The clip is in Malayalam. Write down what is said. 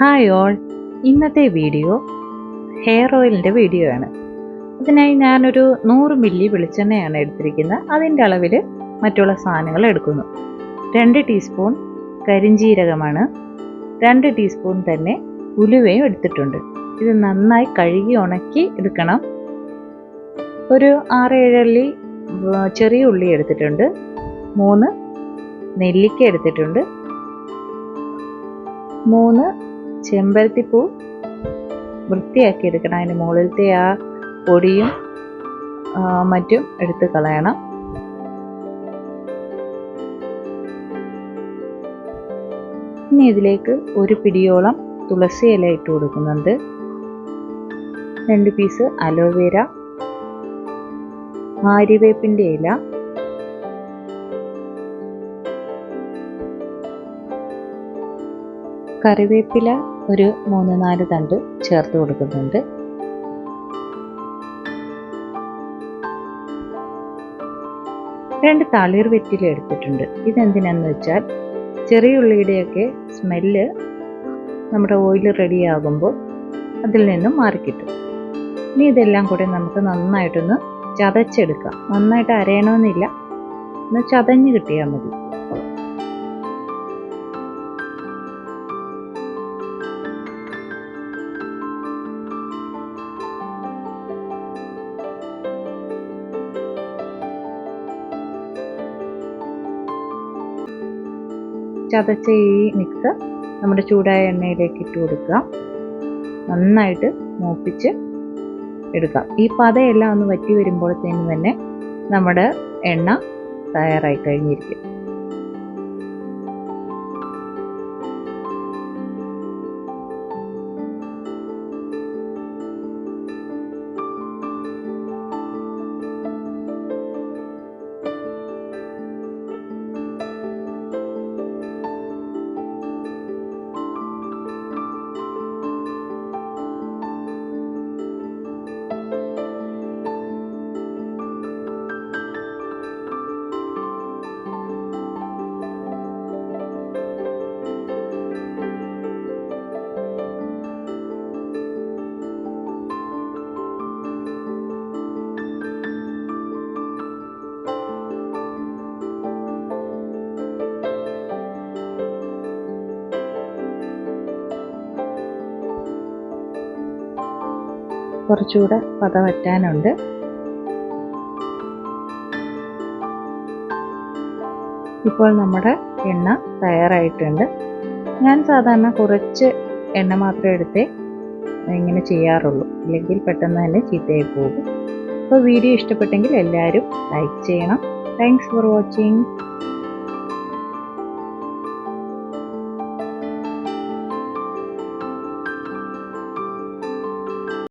ഹായ് ഓൾ, ഇന്നത്തെ വീഡിയോ ഹെയർ ഓയിലിൻ്റെ വീഡിയോ ആണ്. അതിനായി ഞാനൊരു 100 മില്ലി വെളിച്ചെണ്ണയാണ് എടുത്തിരിക്കുന്നത്. അതിൻ്റെ അളവിൽ മറ്റുള്ള സാധനങ്ങൾ എടുക്കുന്നു. 2 ടീസ്പൂൺ കരിഞ്ജീരകമാണ്, 2 ടീസ്പൂൺ തന്നെ ഉലുവയും എടുത്തിട്ടുണ്ട്. ഇത് നന്നായി കഴുകി ഉണക്കി എടുക്കണം. ഒരു 6-7 അല്ലി ചെറിയ ഉള്ളി എടുത്തിട്ടുണ്ട്, 3 നെല്ലിക്ക എടുത്തിട്ടുണ്ട്, 3 ചെമ്പരത്തിപ്പൂ വൃത്തിയാക്കി എടുക്കണം. അതിന് മുകളിലത്തെ ആ പൊടിയും മറ്റും എടുത്ത് കളയണം. ഇനി ഇതിലേക്ക് ഒരു പിടിയോളം തുളസി ഇല ഇട്ട് കൊടുക്കുന്നുണ്ട്, 2 പീസ് അലോവേര, ആര്യവേപ്പിൻ്റെ ഇല, കറിവേപ്പില ഒരു 3-4 തണ്ട് ചേർത്ത് കൊടുക്കുന്നുണ്ട്. രണ്ട് തളിർ വെറ്റില എടുത്തിട്ടുണ്ട്. ഇതെന്തിനാന്ന് വെച്ചാൽ ചെറിയ ഉള്ളിയുടെയൊക്കെ സ്മെല്ല് നമ്മുടെ ഓയിൽ റെഡിയാകുമ്പോൾ അതിൽ നിന്നും മാറിക്കിട്ടും. ഇനി ഇതെല്ലാം കൂടെ നമുക്ക് നന്നായിട്ടൊന്ന് ചതച്ചെടുക്കാം. നന്നായിട്ട് അരയണമെന്നില്ല, ഒന്ന് ചതഞ്ഞ് കിട്ടിയാൽ മതി. ചതച്ച ഈ മിക്സ് നമ്മുടെ ചൂടായ എണ്ണയിലേക്ക് ഇട്ട് കൊടുക്കുക. നന്നായിട്ട് മൂപ്പിച്ച് എടുക്കാം. ഈ പതയെല്ലാം ഒന്ന് വറ്റി വരുമ്പോഴത്തേനും തന്നെ നമ്മുടെ എണ്ണ തയ്യാറായി കഴിഞ്ഞിരിക്കും. കുറച്ചുകൂടെ പത വറ്റാനുണ്ട്. ഇപ്പോൾ നമ്മുടെ എണ്ണ തയ്യാറായിട്ടുണ്ട്. ഞാൻ സാധാരണ കുറച്ച് എണ്ണ മാത്രമേ എടുത്തേ ഇങ്ങനെ ചെയ്യാറുള്ളൂ, അല്ലെങ്കിൽ പെട്ടെന്ന് തന്നെ ചീത്തയായി പോകും. അപ്പോൾ വീഡിയോ ഇഷ്ടപ്പെട്ടെങ്കിൽ എല്ലാവരും ലൈക്ക് ചെയ്യണം. Thanks for watching.